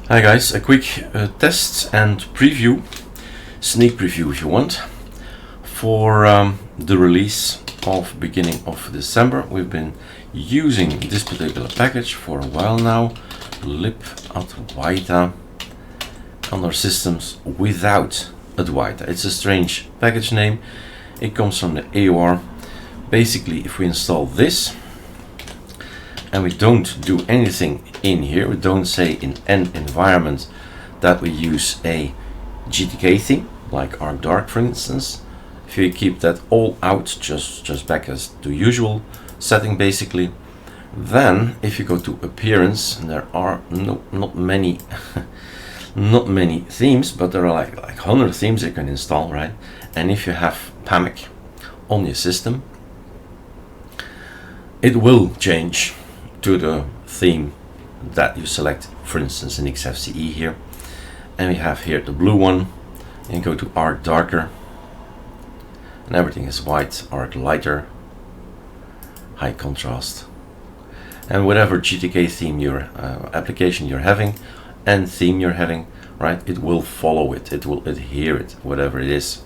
Hi guys, a quick test and preview, sneak preview if you want, for the release of beginning of December. We've been using this particular package for a while now, libadwaita, on our systems without Adwaita. It's a strange package name. It comes from the AOR. Basically, if we install this and we don't do anything in here, we don't say in an environment that we use a GTK theme like ArcDark, for instance. If you keep that all out, just back as the usual setting basically, then if you go to appearance, and there are not many not many themes, but there are like 100 themes you can install, right? And if you have PAMIC on your system, it will change to the theme that you select, for instance in XFCE here. And we have here the blue one, and go to Arc Darker, and everything is white, Arc Lighter, high contrast, and whatever GTK theme your application you're having and theme you're having, right, it will follow it, it will adhere it, whatever it is.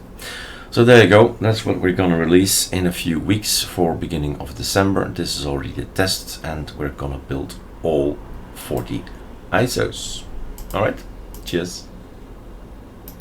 So there you go, that's what we're gonna release in a few weeks for beginning of December. This is already a test, and we're gonna build all 40 ISOs. All right, cheers.